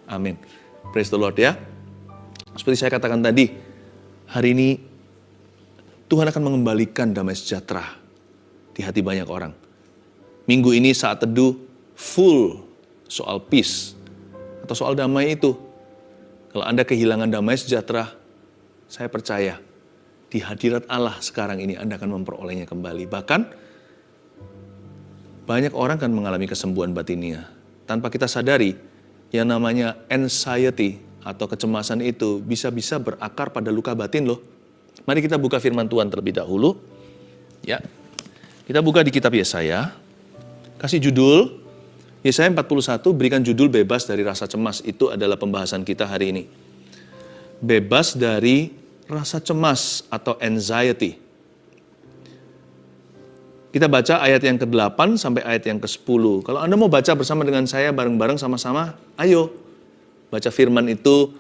Amin. Praise the Lord ya. Seperti saya katakan tadi, hari ini Tuhan akan mengembalikan damai sejahtera di hati banyak orang. Minggu ini saat teduh full soal peace atau soal damai itu. Kalau Anda kehilangan damai sejahtera, saya percaya di hadirat Allah sekarang ini Anda akan memperolehnya kembali. Bahkan banyak orang kan mengalami kesembuhan batinnya. Tanpa kita sadari, yang namanya anxiety atau kecemasan itu bisa-bisa berakar pada luka batin loh. Mari kita buka firman Tuhan terlebih dahulu. Ya, kita buka di kitab Yesaya. Kasih judul, Yesaya 41, berikan judul bebas dari rasa cemas. Itu adalah pembahasan kita hari ini. Bebas dari rasa cemas atau anxiety. Kita baca ayat yang ke-8 sampai ayat yang ke-10. Kalau Anda mau baca bersama dengan saya bareng-bareng sama-sama, ayo. Baca firman itu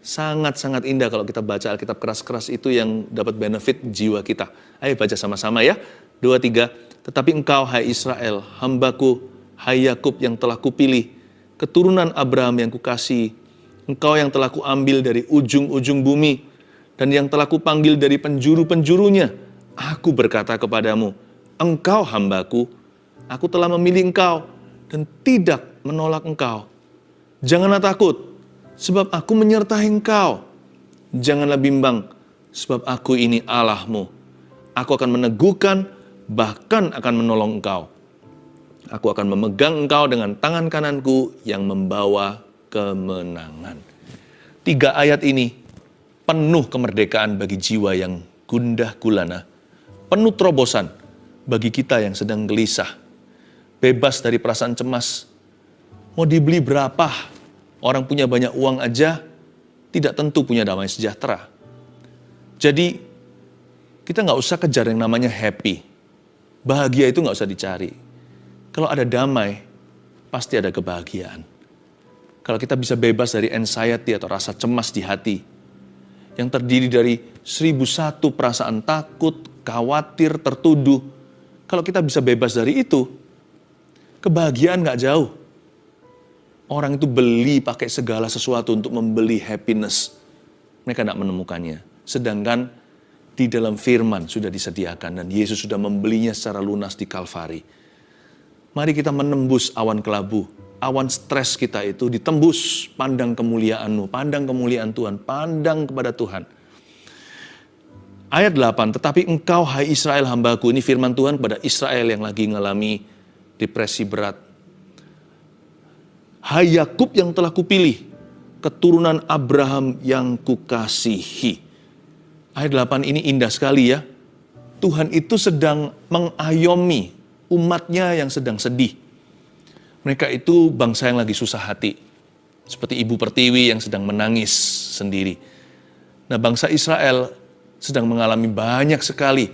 sangat-sangat indah kalau kita baca Alkitab keras-keras itu yang dapat benefit jiwa kita. Ayo baca sama-sama ya. 2, 3. Tetapi engkau, hai Israel, hambaku, hai Yakub yang telah kupilih, keturunan Abraham yang kukasihi, engkau yang telah kuambil dari ujung-ujung bumi, dan yang telah kupanggil dari penjuru-penjurunya. Aku berkata kepadamu, engkau hambaku, aku telah memilih engkau, dan tidak menolak engkau. Janganlah takut, sebab aku menyertai engkau. Janganlah bimbang, sebab aku ini Allahmu. Aku akan meneguhkan, bahkan akan menolong engkau. Aku akan memegang engkau dengan tangan kananku yang membawa kemenangan. 3 ayat ini penuh kemerdekaan bagi jiwa yang gundah gulana. Penuh terobosan bagi kita yang sedang gelisah. Bebas dari perasaan cemas. Mau dibeli berapa? Orang punya banyak uang aja tidak tentu punya damai sejahtera. Jadi kita nggak usah kejar yang namanya happy. Bahagia itu nggak usah dicari. Kalau ada damai, pasti ada kebahagiaan. Kalau kita bisa bebas dari anxiety atau rasa cemas di hati, yang terdiri dari 1001 perasaan takut, khawatir, tertuduh. Kalau kita bisa bebas dari itu, kebahagiaan nggak jauh. Orang itu beli pakai segala sesuatu untuk membeli happiness. Mereka tidak menemukannya. Sedangkan di dalam firman sudah disediakan dan Yesus sudah membelinya secara lunas di Kalvari. Mari kita menembus awan kelabu. Awan stres kita itu ditembus. Pandang kemuliaan-Mu, pandang kemuliaan Tuhan, pandang kepada Tuhan. Ayat 8, tetapi engkau hai Israel hambaku. Ini firman Tuhan kepada Israel yang lagi mengalami depresi berat. Hai Yakub yang telah kupilih, keturunan Abraham yang kukasihi. Ayat 8 ini indah sekali ya. Tuhan itu sedang mengayomi umatnya yang sedang sedih. Mereka itu bangsa yang lagi susah hati. Seperti ibu pertiwi yang sedang menangis sendiri. Nah, bangsa Israel sedang mengalami banyak sekali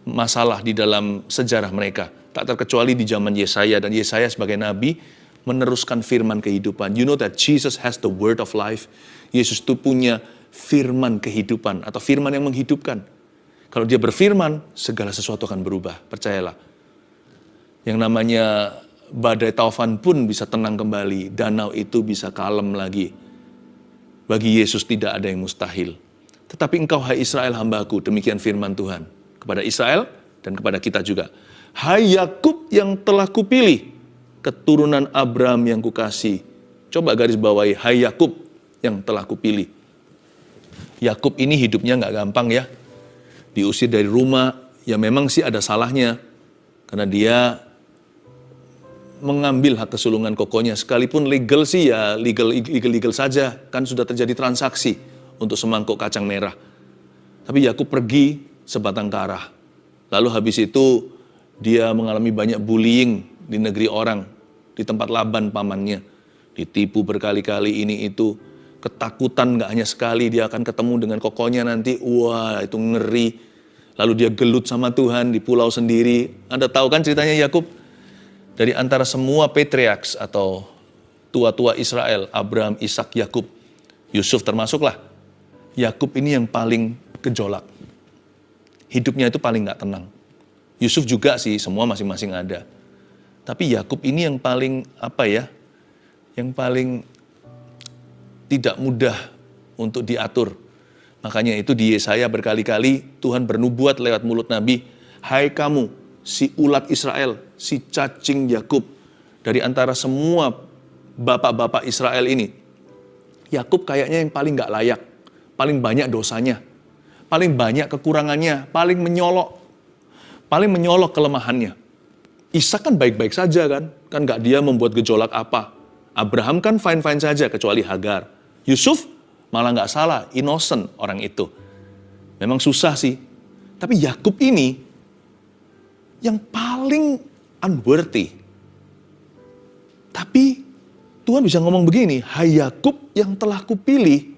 masalah di dalam sejarah mereka. Tak terkecuali di zaman Yesaya, dan Yesaya sebagai nabi meneruskan firman kehidupan. You know that Jesus has the word of life. Yesus itu punya firman kehidupan atau firman yang menghidupkan. Kalau dia berfirman, segala sesuatu akan berubah. Percayalah. Yang namanya badai taufan pun bisa tenang kembali. Danau itu bisa kalem lagi. Bagi Yesus tidak ada yang mustahil. Tetapi engkau hai Israel hambaku, demikian firman Tuhan. Kepada Israel dan kepada kita juga. Hai Yakub yang telah kupilih, keturunan Abraham yang kukasihi. Coba garis bawahi, hai Yakub yang telah kupilih. Yakub ini hidupnya nggak gampang ya. Diusir dari rumah, ya memang sih ada salahnya. Karena dia mengambil hak kesulungan kokonya. Sekalipun legal sih ya legal saja. Kan sudah terjadi transaksi untuk semangkuk kacang merah. Tapi Yakub pergi sebatang kara. Lalu habis itu dia mengalami banyak bullying di negeri orang, di tempat Laban pamannya. Ditipu berkali-kali ini itu. Ketakutan gak hanya sekali, dia akan ketemu dengan kokonya nanti. Wah, itu ngeri. Lalu dia gelut sama Tuhan di pulau sendiri. Anda tahu kan ceritanya Yakub? Dari antara semua patriarchs atau tua-tua Israel, Abraham, Ishak, Yakub, Yusuf termasuklah. Yakub ini yang paling gejolak. Hidupnya itu paling gak tenang. Yusuf juga sih, semua masing-masing ada. Tapi Yakub ini yang paling, yang paling tidak mudah untuk diatur. Makanya itu di Yesaya berkali-kali Tuhan bernubuat lewat mulut Nabi, hai kamu, si ulat Israel, si cacing Yakub, dari antara semua bapak-bapak Israel ini, Yakub kayaknya yang paling gak layak, paling banyak dosanya, paling banyak kekurangannya, paling menyolok kelemahannya. Ishak kan baik-baik saja kan gak dia membuat gejolak apa. Abraham kan fine-fine saja kecuali Hagar. Yusuf malah gak salah, innocent orang itu. Memang susah sih. Tapi Yakub ini yang paling unworthy. Tapi Tuhan bisa ngomong begini, hai Yakub yang telah kupilih.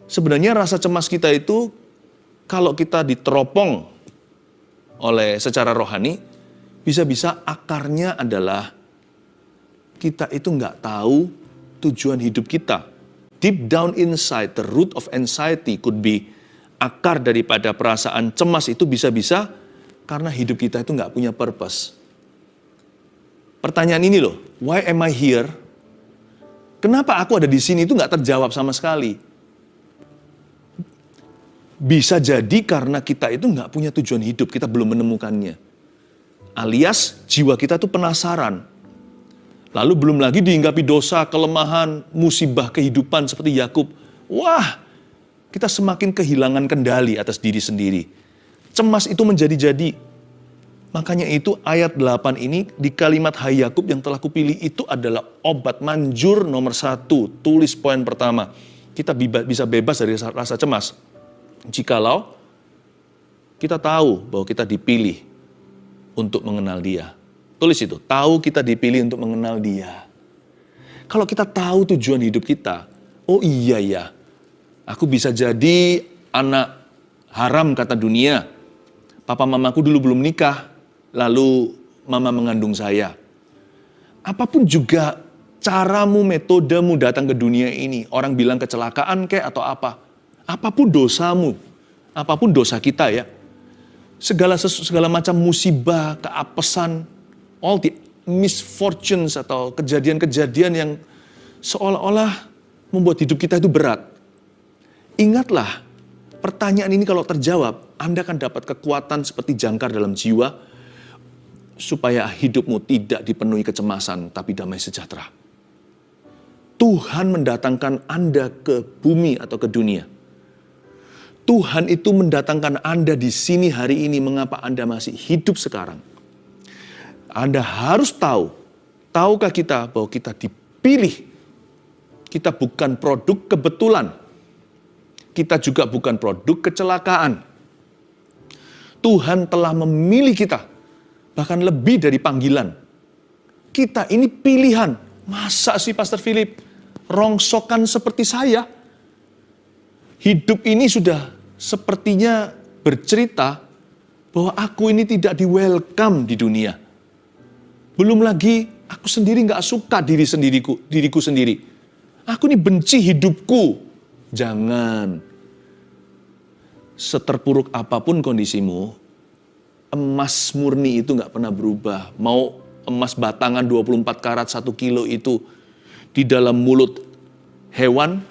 Sebenarnya rasa cemas kita itu, kalau kita diteropong oleh secara rohani, bisa-bisa akarnya adalah kita itu nggak tahu tujuan hidup kita. Deep down inside, the root of anxiety could be, akar daripada perasaan cemas itu bisa-bisa karena hidup kita itu nggak punya purpose. Pertanyaan ini loh, why am I here? Kenapa aku ada di sini itu nggak terjawab sama sekali. Bisa jadi karena kita itu nggak punya tujuan hidup, kita belum menemukannya. Alias jiwa kita tuh penasaran. Lalu belum lagi dihinggapi dosa, kelemahan, musibah kehidupan seperti Yakub. Wah, kita semakin kehilangan kendali atas diri sendiri. Cemas itu menjadi-jadi. Makanya itu ayat 8 ini di kalimat hai Yakub yang telah kupilih itu adalah obat manjur nomor 1. Tulis poin pertama. Kita bisa bebas dari rasa cemas. Jikalau kita tahu bahwa kita dipilih untuk mengenal Dia. Tulis itu, tahu kita dipilih untuk mengenal Dia. Kalau kita tahu tujuan hidup kita, oh iya ya, aku bisa jadi anak haram kata dunia. Papa mamaku dulu belum nikah, lalu mama mengandung saya. Apapun juga caramu, metodemu datang ke dunia ini, orang bilang kecelakaan kayak atau apa. Apapun dosamu, apapun dosa kita ya, segala macam musibah, keapesan, all the misfortunes atau kejadian-kejadian yang seolah-olah membuat hidup kita itu berat. Ingatlah, pertanyaan ini kalau terjawab, Anda akan dapat kekuatan seperti jangkar dalam jiwa, supaya hidupmu tidak dipenuhi kecemasan, tapi damai sejahtera. Tuhan mendatangkan Anda ke bumi atau ke dunia. Tuhan itu mendatangkan Anda di sini hari ini, mengapa Anda masih hidup sekarang. Anda harus tahu, tahukah kita bahwa kita dipilih. Kita bukan produk kebetulan. Kita juga bukan produk kecelakaan. Tuhan telah memilih kita, bahkan lebih dari panggilan. Kita ini pilihan. Masa sih Pastor Philip, rongsokan seperti saya? Hidup ini sudah sepertinya bercerita bahwa aku ini tidak di-welcome di dunia. Belum lagi aku sendiri gak suka diriku sendiri. Aku ini benci hidupku. Jangan. Seterpuruk apapun kondisimu, emas murni itu gak pernah berubah. Mau emas batangan 24 karat 1 kilo itu di dalam mulut hewan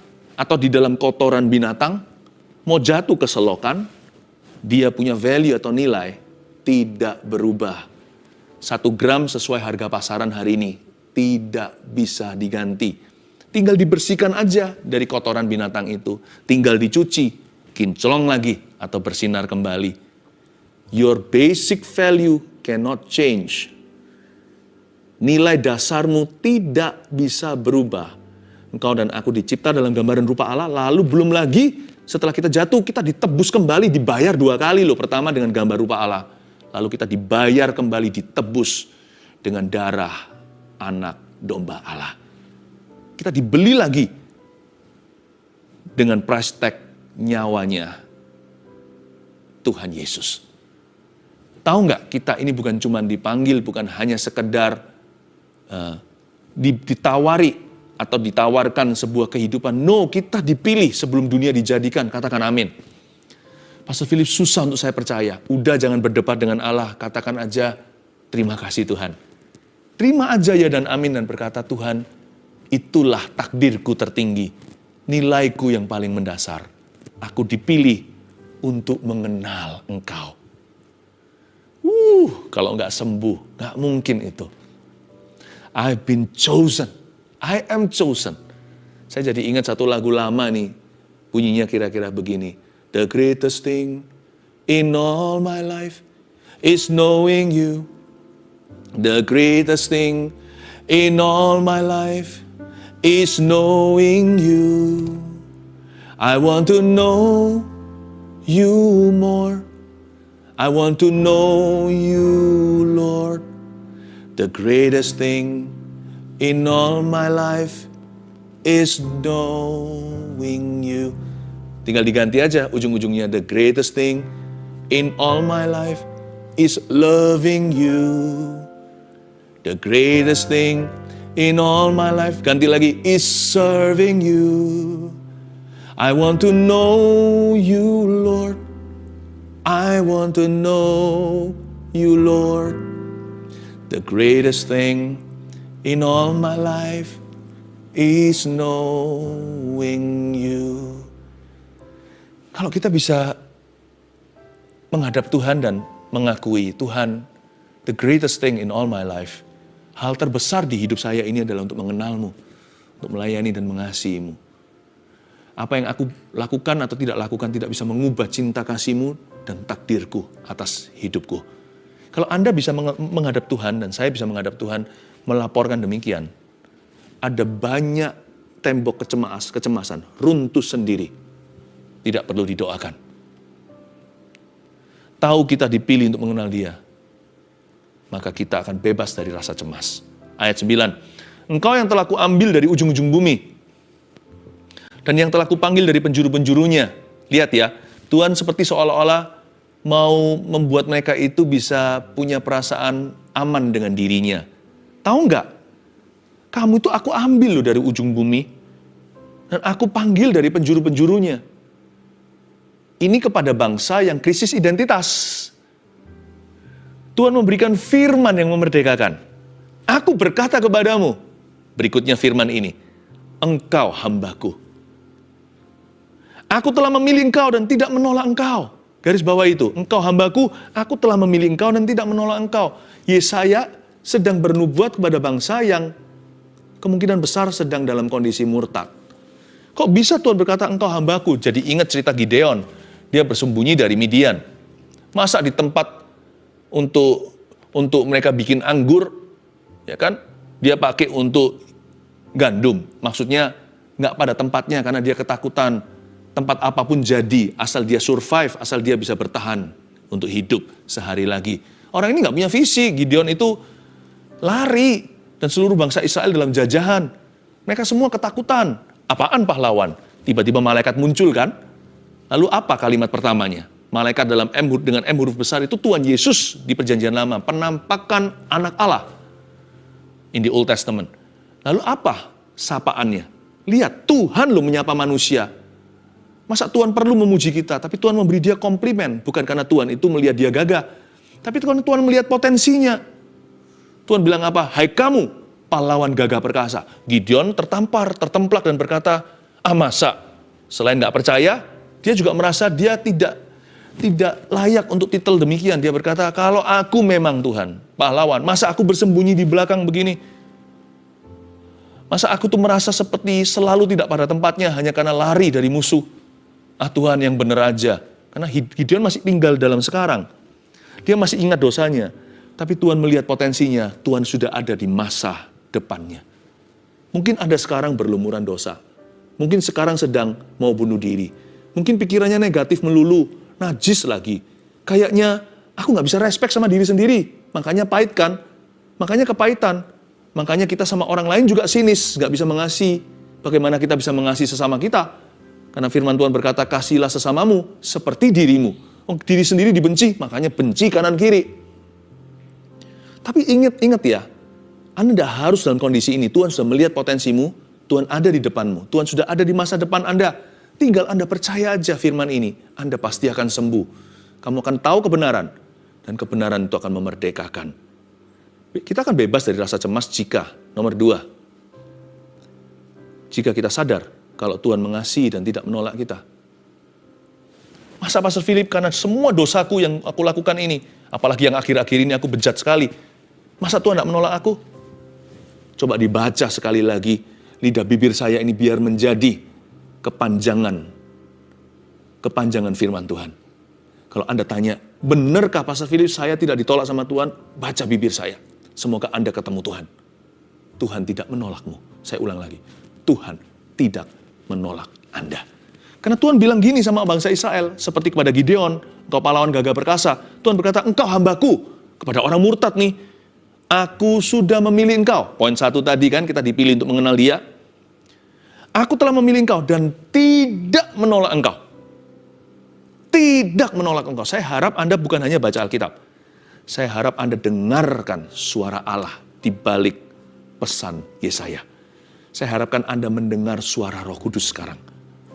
atau di dalam kotoran binatang, mau jatuh ke selokan, dia punya value atau nilai, tidak berubah. 1 gram sesuai harga pasaran hari ini, tidak bisa diganti. Tinggal dibersihkan aja dari kotoran binatang itu. Tinggal dicuci, kinclong lagi, atau bersinar kembali. Your basic value cannot change. Nilai dasarmu tidak bisa berubah. Engkau dan aku dicipta dalam gambaran rupa Allah, lalu belum lagi setelah kita jatuh, kita ditebus kembali, dibayar 2 kali loh. Pertama dengan gambar rupa Allah, lalu kita dibayar kembali, ditebus dengan darah anak domba Allah. Kita dibeli lagi dengan price tag nyawanya Tuhan Yesus. Tahu nggak, kita ini bukan cuma dipanggil, bukan hanya sekedar ditawari atau ditawarkan sebuah kehidupan. No, kita dipilih sebelum dunia dijadikan. Katakan amin. Pastor Philip, susah untuk saya percaya. Udah, jangan berdebat dengan Allah. Katakan aja, terima kasih Tuhan. Terima aja ya dan amin dan berkata, Tuhan, itulah takdirku tertinggi, nilaiku yang paling mendasar. Aku dipilih untuk mengenal Engkau. Kalau nggak sembuh, nggak mungkin itu. I've been chosen. I am chosen. Saya jadi ingat satu lagu lama nih. Bunyinya kira-kira begini. The greatest thing in all my life is knowing you. The greatest thing in all my life is knowing you. I want to know you more. I want to know you, Lord. The greatest thing in all my life is knowing you. Tinggal diganti aja ujung-ujungnya. The greatest thing in all my life is loving you. The greatest thing in all my life, ganti lagi, is serving you. I want to know you, Lord. I want to know you, Lord. The greatest thing in all my life is knowing you. Kalau kita bisa menghadap Tuhan dan mengakui, Tuhan, the greatest thing in all my life, hal terbesar di hidup saya ini adalah untuk mengenal-Mu, untuk melayani dan mengasihi-Mu. Apa yang aku lakukan atau tidak lakukan tidak bisa mengubah cinta kasih-Mu dan takdirku atas hidupku. Kalau Anda bisa menghadap Tuhan dan saya bisa menghadap Tuhan, melaporkan demikian, ada banyak tembok kecemasan, runtuh sendiri. Tidak perlu didoakan. Tahu kita dipilih untuk mengenal Dia, maka kita akan bebas dari rasa cemas. Ayat 9, Engkau yang telah kuambil dari ujung-ujung bumi, dan yang telah kupanggil dari penjuru-penjurunya. Lihat ya, Tuhan seperti seolah-olah mau membuat mereka itu bisa punya perasaan aman dengan dirinya. Tahu nggak? Kamu itu aku ambil loh dari ujung bumi, dan aku panggil dari penjuru-penjurunya. Ini kepada bangsa yang krisis identitas. Tuhan memberikan firman yang memerdekakan. Aku berkata kepadamu, berikutnya firman ini, Engkau hambaku. Aku telah memilih engkau dan tidak menolak engkau. Garis bawah itu, engkau hambaku, aku telah memilih engkau dan tidak menolak engkau. Yesaya sedang bernubuat kepada bangsa yang kemungkinan besar sedang dalam kondisi murtad. Kok bisa Tuhan berkata engkau hambaku? Jadi ingat cerita Gideon, dia bersembunyi dari Midian. Masa di tempat untuk mereka bikin anggur, ya kan? Dia pakai untuk gandum. Maksudnya nggak pada tempatnya karena dia ketakutan. Tempat apapun jadi, asal dia survive, asal dia bisa bertahan untuk hidup sehari lagi. Orang ini nggak punya visi. Gideon itu lari dan seluruh bangsa Israel dalam jajahan. Mereka semua ketakutan. Apaan pahlawan? Tiba-tiba malaikat muncul kan? Lalu apa kalimat pertamanya? Malaikat dalam dengan M huruf besar itu Tuhan Yesus di perjanjian lama. Penampakan anak Allah in the Old Testament. Lalu apa sapaannya? Lihat, Tuhan loh menyapa manusia. Masa Tuhan perlu memuji kita? Tapi Tuhan memberi dia komplimen. Bukan karena Tuhan itu melihat dia gagah. Tapi Tuhan melihat potensinya. Tuhan bilang apa? Hai kamu, pahlawan gagah perkasa. Gideon tertampar, tertemplak dan berkata, masa? Selain tidak percaya, dia juga merasa dia tidak layak untuk titel demikian. Dia berkata, kalau aku memang Tuhan, pahlawan, masa aku bersembunyi di belakang begini? Masa aku tuh merasa seperti selalu tidak pada tempatnya hanya karena lari dari musuh? Tuhan yang benar aja. Karena Gideon masih tinggal dalam sekarang. Dia masih ingat dosanya. Tapi Tuhan melihat potensinya. Tuhan sudah ada di masa depannya. Mungkin Anda sekarang berlumuran dosa. Mungkin sekarang sedang mau bunuh diri. Mungkin pikirannya negatif melulu. Najis lagi. Kayaknya aku gak bisa respect sama diri sendiri. Makanya pahit kan? Makanya kepahitan. Makanya kita sama orang lain juga sinis. Gak bisa mengasihi. Bagaimana kita bisa mengasihi sesama kita? Karena firman Tuhan berkata, kasihilah sesamamu seperti dirimu. Diri sendiri dibenci, makanya benci kanan kiri. Tapi ingat ya, Anda tidak harus dalam kondisi ini. Tuhan sudah melihat potensimu, Tuhan ada di depanmu, Tuhan sudah ada di masa depan Anda. Tinggal Anda percaya aja firman ini, Anda pasti akan sembuh. Kamu akan tahu kebenaran, dan kebenaran itu akan memerdekakan. Kita akan bebas dari rasa cemas jika, nomor 2, jika kita sadar kalau Tuhan mengasihi dan tidak menolak kita. Masa Pastor Philip, karena semua dosaku yang aku lakukan ini, apalagi yang akhir-akhir ini aku bejat sekali, masa Tuhan tidak menolak aku? Coba dibaca sekali lagi, lidah bibir saya ini biar menjadi kepanjangan firman Tuhan. Kalau Anda tanya, benarkah Pastor Philip saya tidak ditolak sama Tuhan? Baca bibir saya. Semoga Anda ketemu Tuhan. Tuhan tidak menolakmu. Saya ulang lagi. Tuhan tidak menolak Anda. Karena Tuhan bilang gini sama bangsa Israel, seperti kepada Gideon, engkau pahlawan gagah perkasa. Tuhan berkata, engkau hambaku. Kepada orang murtad nih, aku sudah memilih engkau. Poin 1 tadi kan, kita dipilih untuk mengenal dia. Aku telah memilih engkau dan tidak menolak engkau. Tidak menolak engkau. Saya harap Anda bukan hanya baca Alkitab. Saya harap Anda dengarkan suara Allah di balik pesan Yesaya. Saya harapkan Anda mendengar suara Roh Kudus sekarang.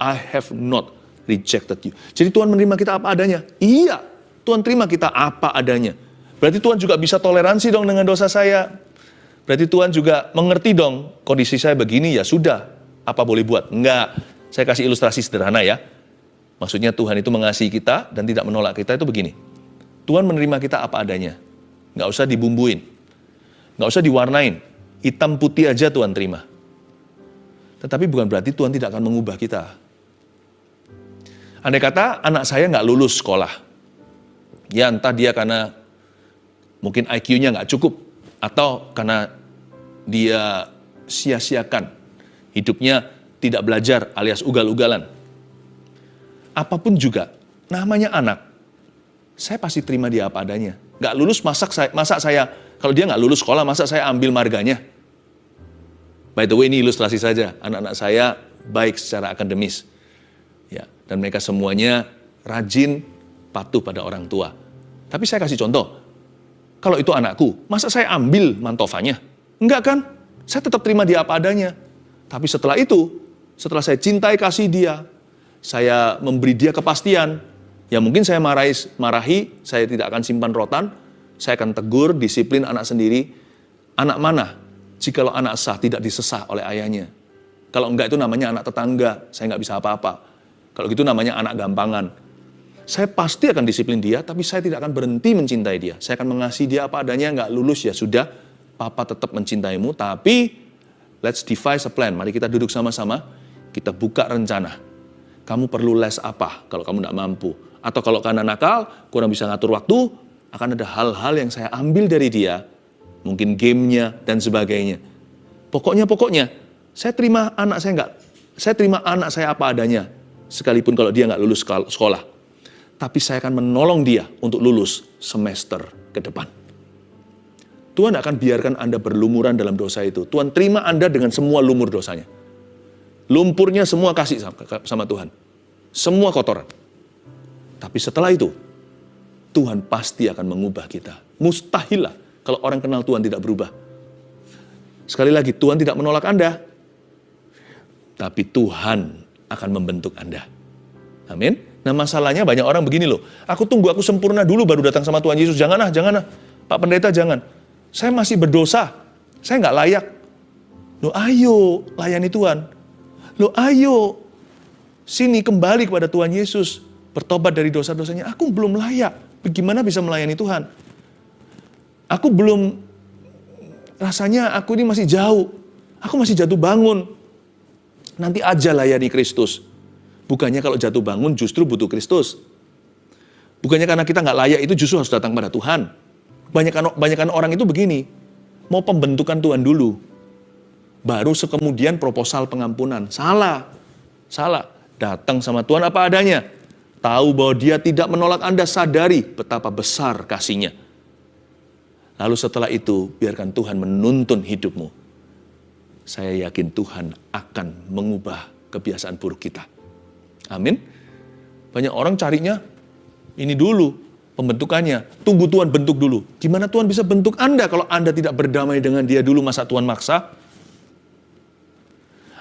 I have not rejected you. Jadi Tuhan menerima kita apa adanya? Iya, Tuhan terima kita apa adanya. Berarti Tuhan juga bisa toleransi dong dengan dosa saya. Berarti Tuhan juga mengerti dong, kondisi saya begini ya sudah. Apa boleh buat? Enggak. Saya kasih ilustrasi sederhana ya. Maksudnya Tuhan itu mengasihi kita dan tidak menolak kita itu begini. Tuhan menerima kita apa adanya. Nggak usah dibumbuin. Nggak usah diwarnain. Hitam putih aja Tuhan terima. Tetapi bukan berarti Tuhan tidak akan mengubah kita. Andai kata anak saya nggak lulus sekolah. Ya entah dia karena mungkin IQ-nya nggak cukup. Atau karena dia sia-siakan. Hidupnya tidak belajar alias ugal-ugalan. Apapun juga, namanya anak, saya pasti terima dia apa adanya. Nggak lulus, masa saya, kalau dia nggak lulus sekolah, masa saya ambil marganya? By the way, ini ilustrasi saja. Anak-anak saya baik secara akademis. Ya, dan mereka semuanya rajin, patuh pada orang tua. Tapi saya kasih contoh, kalau itu anakku, masa saya ambil mantofanya? Enggak kan? Saya tetap terima dia apa adanya. Tapi setelah itu, setelah saya cintai kasih dia, saya memberi dia kepastian. Ya mungkin saya marahi, saya tidak akan simpan rotan, saya akan tegur, disiplin anak sendiri. Anak mana? Jikalau anak sah tidak disesah oleh ayahnya. Kalau enggak itu namanya anak tetangga, saya nggak bisa apa-apa. Kalau gitu namanya anak gampangan. Saya pasti akan disiplin dia, tapi saya tidak akan berhenti mencintai dia. Saya akan mengasihi dia apa adanya, nggak lulus ya sudah, papa tetap mencintaimu, tapi let's devise a plan. Mari kita duduk sama-sama, kita buka rencana. Kamu perlu les apa kalau kamu tidak mampu? Atau kalau karena nakal, kurang bisa ngatur waktu, akan ada hal-hal yang saya ambil dari dia, mungkin gamenya dan sebagainya. Pokoknya, saya terima anak saya apa adanya, sekalipun kalau dia nggak lulus sekolah. Tapi saya akan menolong dia untuk lulus semester ke depan. Tuhan akan biarkan Anda berlumuran dalam dosa itu. Tuhan terima Anda dengan semua lumur dosanya. Lumpurnya semua kasih sama Tuhan. Semua kotoran. Tapi setelah itu, Tuhan pasti akan mengubah kita. Mustahil lah kalau orang kenal Tuhan tidak berubah. Sekali lagi, Tuhan tidak menolak Anda. Tapi Tuhan akan membentuk Anda. Amin. Nah masalahnya banyak orang begini loh. Aku tunggu aku sempurna dulu baru datang sama Tuhan Yesus. Jangan. Pak Pendeta jangan. Saya masih berdosa. Saya nggak layak. Loh ayo layani Tuhan. Loh ayo, sini kembali kepada Tuhan Yesus. Bertobat dari dosa-dosanya. Aku belum layak. Bagaimana bisa melayani Tuhan? Aku belum, rasanya aku ini masih jauh. Aku masih jatuh bangun. Nanti aja layani Kristus. Bukannya kalau jatuh bangun justru butuh Kristus. Bukannya karena kita nggak layak itu justru harus datang pada Tuhan. Banyakan orang itu begini. Mau pembentukan Tuhan dulu. Baru kemudian proposal pengampunan. Salah. Datang sama Tuhan apa adanya. Tahu bahwa dia tidak menolak Anda, sadari betapa besar kasih-Nya. Lalu setelah itu, biarkan Tuhan menuntun hidupmu. Saya yakin Tuhan akan mengubah kebiasaan buruk kita. Amin. Banyak orang carinya ini dulu, pembentukannya. Tunggu Tuhan bentuk dulu. Gimana Tuhan bisa bentuk Anda kalau Anda tidak berdamai dengan dia dulu, masa Tuhan maksa?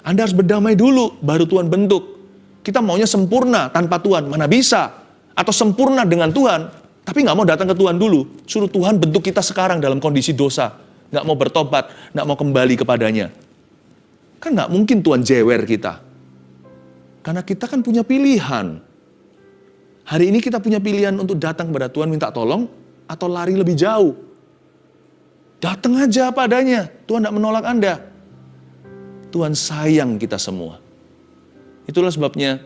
Anda harus berdamai dulu, baru Tuhan bentuk. Kita maunya sempurna tanpa Tuhan, mana bisa? Atau sempurna dengan Tuhan, tapi nggak mau datang ke Tuhan dulu. Suruh Tuhan bentuk kita sekarang dalam kondisi dosa. Nggak mau bertobat, nggak mau kembali kepadanya. Kan nggak mungkin Tuhan jewer kita. Karena kita kan punya pilihan. Hari ini kita punya pilihan untuk datang kepada Tuhan minta tolong atau lari lebih jauh. Datang aja apa adanya. Tuhan tidak menolak Anda. Tuhan sayang kita semua. Itulah sebabnya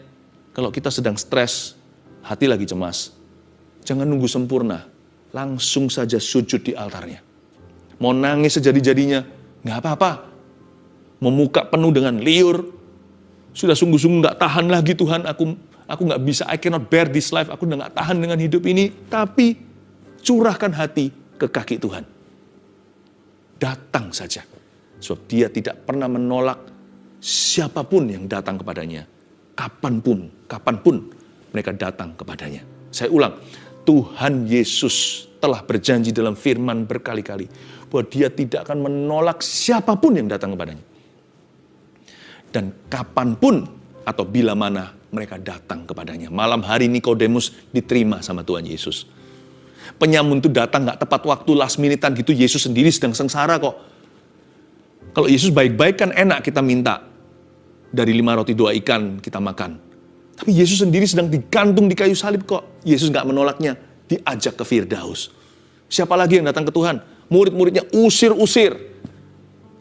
kalau kita sedang stres, hati lagi cemas, jangan nunggu sempurna. Langsung saja sujud di altarnya. Mau nangis sejadi-jadinya, nggak apa-apa. Mau muka penuh dengan liur, sudah sungguh-sungguh nggak tahan lagi Tuhan, aku nggak bisa, I cannot bear this life, aku udah nggak tahan dengan hidup ini. Tapi curahkan hati ke kaki Tuhan. Datang saja. Sebab dia tidak pernah menolak siapapun yang datang kepadanya. Kapanpun mereka datang kepadanya. Saya ulang, Tuhan Yesus telah berjanji dalam firman berkali-kali bahwa dia tidak akan menolak siapapun yang datang kepadanya. Dan kapanpun atau bila mana mereka datang kepadanya. Malam hari Nikodemus diterima sama Tuhan Yesus. Penyamun itu datang gak tepat waktu, last minutean gitu, Yesus sendiri sedang sengsara kok. Kalau Yesus baik-baik kan enak kita minta. Dari 5 roti 2 ikan kita makan. Tapi Yesus sendiri sedang digantung di kayu salib kok. Yesus gak menolaknya, diajak ke Firdaus. Siapa lagi yang datang ke Tuhan? Murid-muridnya usir-usir.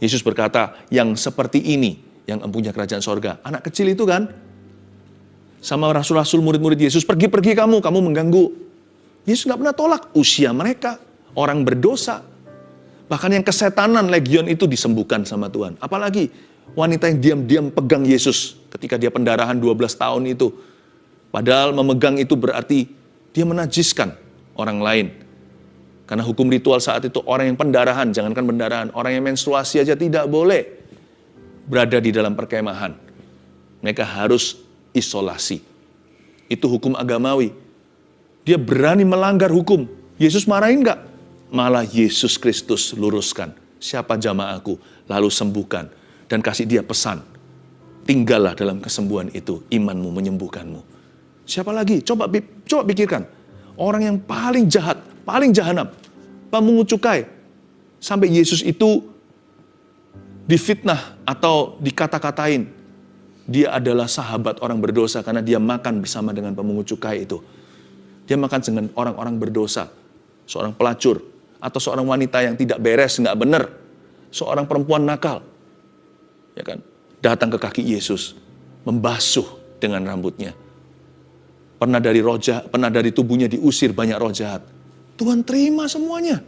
Yesus berkata, yang seperti ini yang empunya kerajaan sorga. Anak kecil itu kan, sama rasul-rasul murid-murid Yesus, pergi-pergi kamu mengganggu. Yesus gak pernah tolak usia mereka, orang berdosa. Bahkan yang kesetanan legion itu disembuhkan sama Tuhan. Apalagi wanita yang diam-diam pegang Yesus ketika dia pendarahan 12 tahun itu. Padahal memegang itu berarti dia menajiskan orang lain. Karena hukum ritual saat itu orang yang pendarahan, jangankan pendarahan, orang yang menstruasi aja tidak boleh berada di dalam perkemahan. Mereka harus isolasi. Itu hukum agamawi. Dia berani melanggar hukum. Yesus marahin enggak? Malah Yesus Kristus luruskan. Siapa jamaahku? Lalu sembuhkan. Dan kasih dia pesan. Tinggallah dalam kesembuhan itu. Imanmu menyembuhkanmu. Siapa lagi? Coba pikirkan. Orang yang paling jahat, paling jahanam. Pemungut cukai. Sampai Yesus itu difitnah atau dikata-katain. Dia adalah sahabat orang berdosa karena dia makan bersama dengan pemungut cukai itu. Dia makan dengan orang-orang berdosa. Seorang pelacur atau seorang wanita yang tidak beres, nggak benar. Seorang perempuan nakal. Ya kan? Datang ke kaki Yesus, membasuh dengan rambutnya. Pernah dari tubuhnya diusir banyak roh jahat. Tuhan terima semuanya.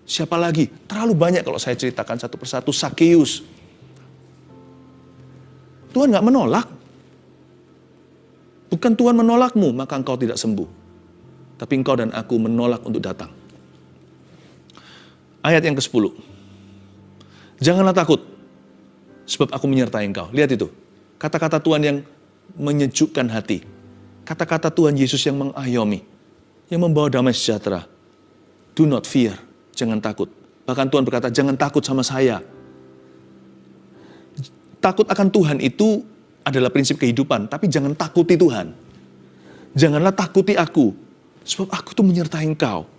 Siapa lagi? Terlalu banyak kalau saya ceritakan satu persatu. Sakeus. Tuhan gak menolak. Bukan Tuhan menolakmu, maka engkau tidak sembuh. Tapi engkau dan aku menolak untuk datang. Ayat yang ke-10. Janganlah takut, sebab aku menyertai engkau. Lihat itu. Kata-kata Tuhan yang menyejukkan hati. Kata-kata Tuhan Yesus yang mengayomi. Yang membawa damai sejahtera. Do not fear. Jangan takut. Bahkan Tuhan berkata, jangan takut sama saya. Takut akan Tuhan itu adalah prinsip kehidupan. Tapi jangan takuti Tuhan. Janganlah takuti aku. Sebab aku tuh menyertai engkau.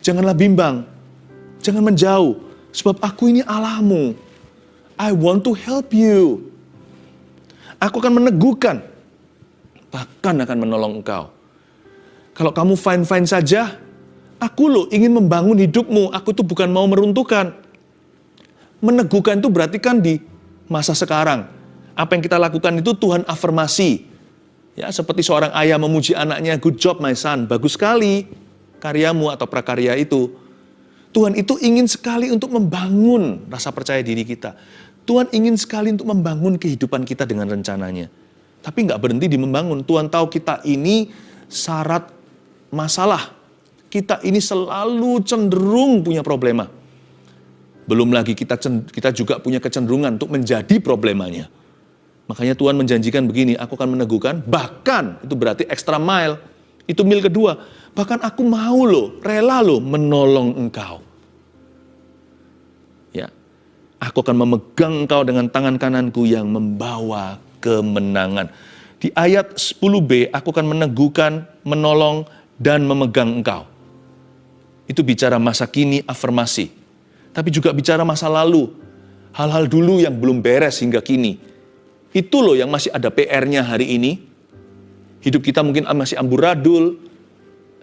Janganlah bimbang. Jangan menjauh. Sebab aku ini Allahmu. I want to help you. Aku akan meneguhkan. Bahkan akan menolong engkau. Kalau kamu fine-fine saja, aku loh ingin membangun hidupmu. Aku tuh bukan mau meruntuhkan. Meneguhkan itu berarti kan di masa sekarang. Apa yang kita lakukan itu Tuhan afirmasi. Ya, seperti seorang ayah memuji anaknya, good job my son, bagus sekali karyamu atau prakarya itu. Tuhan itu ingin sekali untuk membangun rasa percaya diri kita. Tuhan ingin sekali untuk membangun kehidupan kita dengan rencananya. Tapi nggak berhenti di membangun. Tuhan tahu kita ini syarat masalah. Kita ini selalu cenderung punya problema. Belum lagi kita juga punya kecenderungan untuk menjadi problemanya. Makanya Tuhan menjanjikan begini, aku akan meneguhkan, bahkan itu berarti extra mile. Itu mil kedua. Bahkan aku mau loh, rela loh menolong engkau. Ya, aku akan memegang engkau dengan tangan kananku yang membawa kemenangan. Di ayat 10b, aku akan meneguhkan, menolong, dan memegang engkau. Itu bicara masa kini, afirmasi. Tapi juga bicara masa lalu. Hal-hal dulu yang belum beres hingga kini. Itu loh yang masih ada PR-nya hari ini. Hidup kita mungkin masih amburadul,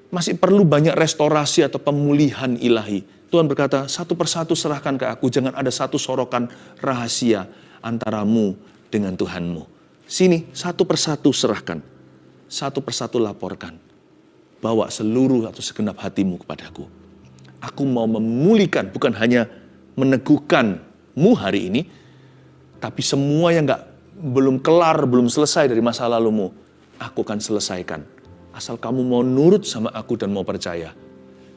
masih perlu banyak restorasi atau pemulihan ilahi. Tuhan berkata, satu persatu serahkan ke aku, jangan ada satu sorokan rahasia antaramu dengan Tuhanmu. Sini, satu persatu serahkan, satu persatu laporkan. Bawa seluruh atau segenap hatimu kepadaku. Aku mau memulihkan, bukan hanya meneguhkanmu hari ini, tapi semua yang belum kelar, belum selesai dari masa lalumu, aku akan selesaikan. Asal kamu mau nurut sama aku dan mau percaya,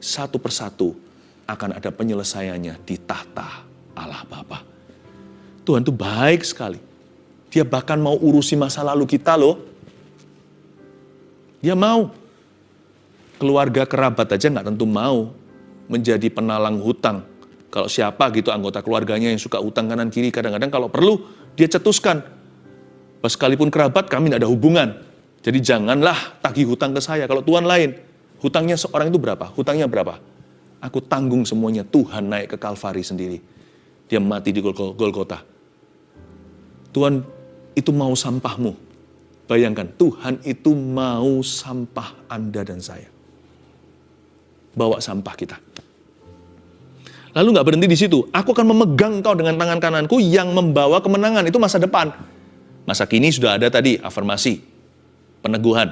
satu persatu akan ada penyelesaiannya di tahta Allah Bapa. Tuhan itu baik sekali. Dia bahkan mau urusi masa lalu kita loh. Dia mau. Keluarga kerabat aja nggak tentu mau menjadi penalang hutang. Kalau siapa gitu anggota keluarganya yang suka utang kanan kiri, kadang-kadang kalau perlu dia cetuskan. Sekalipun kerabat kami tidak ada hubungan. Jadi janganlah tagih hutang ke saya. Kalau Tuhan lain, hutangnya seorang itu berapa? Hutangnya berapa? Aku tanggung semuanya. Tuhan naik ke Kalvari sendiri. Dia mati di Golgota. Tuhan itu mau sampahmu. Bayangkan, Tuhan itu mau sampah Anda dan saya. Bawa sampah kita. Lalu nggak berhenti di situ. Aku akan memegang kau dengan tangan kananku yang membawa kemenangan. Itu masa depan. Masa kini sudah ada tadi afirmasi, peneguhan.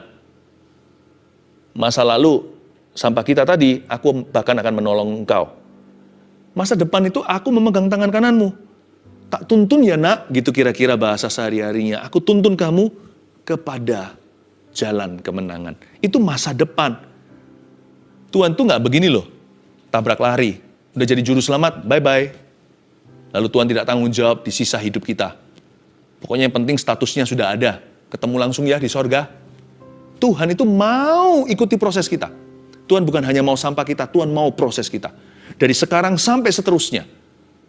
Masa lalu, sampah kita tadi, aku bahkan akan menolong engkau. Masa depan itu aku memegang tangan kananmu. Tak tuntun ya nak, gitu kira-kira bahasa sehari-harinya. Aku tuntun kamu kepada jalan kemenangan. Itu masa depan. Tuhan tuh nggak begini loh, tabrak lari. Udah jadi juru selamat, bye-bye. Lalu Tuhan tidak tanggung jawab di sisa hidup kita. Pokoknya yang penting statusnya sudah ada. Ketemu langsung ya di sorga. Tuhan itu mau ikuti proses kita. Tuhan bukan hanya mau sampah kita, Tuhan mau proses kita. Dari sekarang sampai seterusnya,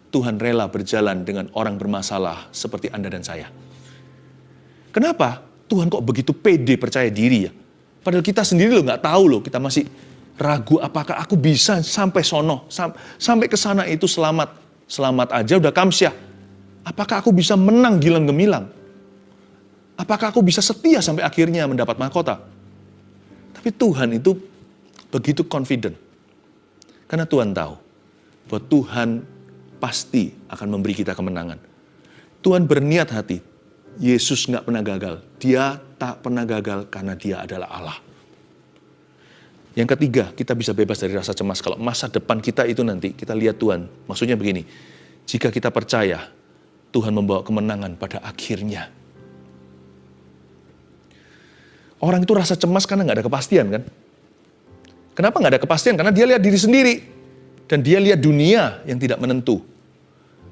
Tuhan rela berjalan dengan orang bermasalah seperti Anda dan saya. Kenapa? Tuhan kok begitu pede percaya diri ya? Padahal kita sendiri loh nggak tahu loh, kita masih ragu apakah aku bisa sampai sono, sampai ke sana itu selamat. Selamat aja udah kamsyah. Apakah aku bisa menang gilang gemilang? Apakah aku bisa setia sampai akhirnya mendapat mahkota? Tapi Tuhan itu begitu confident. Karena Tuhan tahu bahwa Tuhan pasti akan memberi kita kemenangan. Tuhan berniat hati. Yesus nggak pernah gagal. Dia tak pernah gagal karena dia adalah Allah. Yang ketiga, kita bisa bebas dari rasa cemas. Kalau masa depan kita itu nanti, kita lihat Tuhan. Maksudnya begini, jika kita percaya, Tuhan membawa kemenangan pada akhirnya. Orang itu rasa cemas karena nggak ada kepastian kan? Kenapa nggak ada kepastian? Karena dia lihat diri sendiri. Dan dia lihat dunia yang tidak menentu.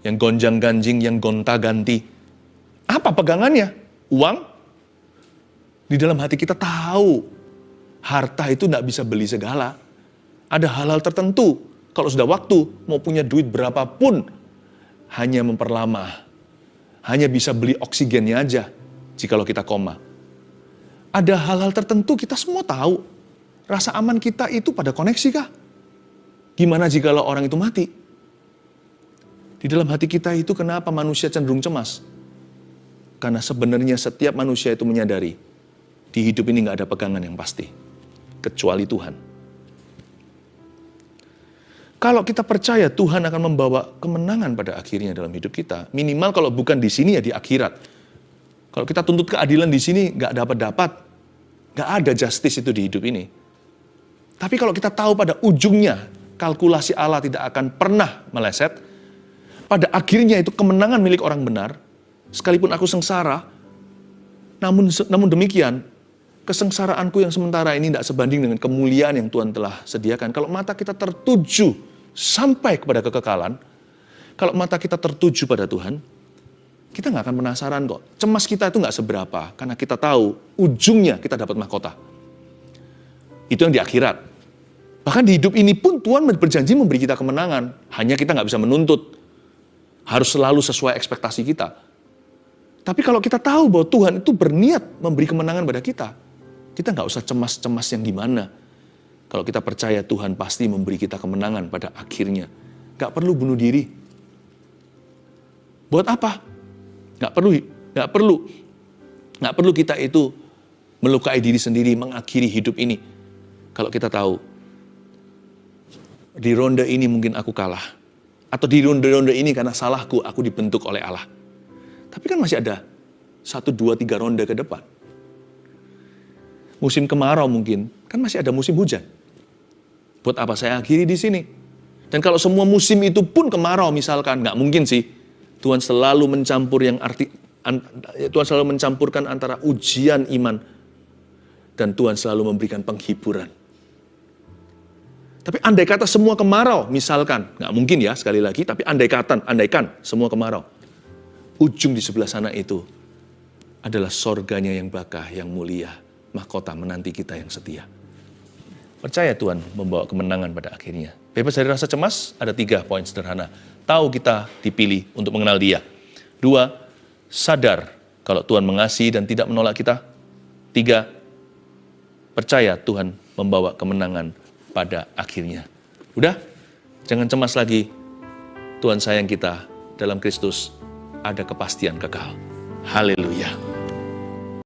Yang gonjang-ganjing, yang gonta-ganti. Apa pegangannya? Uang? Di dalam hati kita tahu. Harta itu tidak bisa beli segala. Ada hal-hal tertentu. Kalau sudah waktu, mau punya duit berapapun, hanya memperlama. Hanya bisa beli oksigennya aja, jikalau kita koma. Ada hal-hal tertentu kita semua tahu. Rasa aman kita itu pada koneksi kah? Gimana jikalau orang itu mati? Di dalam hati kita itu kenapa manusia cenderung cemas? Karena sebenarnya setiap manusia itu menyadari, di hidup ini nggak ada pegangan yang pasti. Kecuali Tuhan. Kalau kita percaya Tuhan akan membawa kemenangan pada akhirnya dalam hidup kita, minimal kalau bukan di sini ya di akhirat. Kalau kita tuntut keadilan di sini nggak dapat, nggak ada justice itu di hidup ini. Tapi kalau kita tahu pada ujungnya kalkulasi Allah tidak akan pernah meleset, pada akhirnya itu kemenangan milik orang benar, sekalipun aku sengsara, namun demikian kesengsaraanku yang sementara ini tidak sebanding dengan kemuliaan yang Tuhan telah sediakan. Kalau mata kita tertuju sampai kepada kekekalan, kalau mata kita tertuju pada Tuhan, kita nggak akan penasaran kok. Cemas kita itu nggak seberapa, karena kita tahu ujungnya kita dapat mahkota. Itu yang di akhirat. Bahkan di hidup ini pun Tuhan berjanji memberi kita kemenangan. Hanya kita nggak bisa menuntut. Harus selalu sesuai ekspektasi kita. Tapi kalau kita tahu bahwa Tuhan itu berniat memberi kemenangan pada kita nggak usah cemas-cemas yang gimana. Kalau kita percaya Tuhan pasti memberi kita kemenangan pada akhirnya. Nggak perlu bunuh diri. Buat apa? Nggak perlu kita itu melukai diri sendiri, mengakhiri hidup ini. Kalau kita tahu, di ronde ini mungkin aku kalah. Atau di ronde-ronde ini karena salahku, aku dibentuk oleh Allah. Tapi kan masih ada 1, 2, 3 ronde ke depan. Musim kemarau mungkin, kan masih ada musim hujan. Buat apa saya akhiri di sini? Dan kalau semua musim itu pun kemarau misalkan, nggak mungkin sih. Tuhan selalu Tuhan selalu mencampurkan antara ujian iman dan Tuhan selalu memberikan penghiburan. Tapi andai kata semua kemarau, misalkan, nggak mungkin ya sekali lagi, tapi andaikan semua kemarau. Ujung di sebelah sana itu adalah sorganya yang bakah, yang mulia, mahkota menanti kita yang setia. Percaya Tuhan membawa kemenangan pada akhirnya. Bebas dari rasa cemas, ada 3 poin sederhana. Tahu kita dipilih untuk mengenal Dia. 2, sadar kalau Tuhan mengasihi dan tidak menolak kita. 3, percaya Tuhan membawa kemenangan pada akhirnya. Udah, jangan cemas lagi. Tuhan sayang kita, dalam Kristus ada kepastian kekal. Haleluya.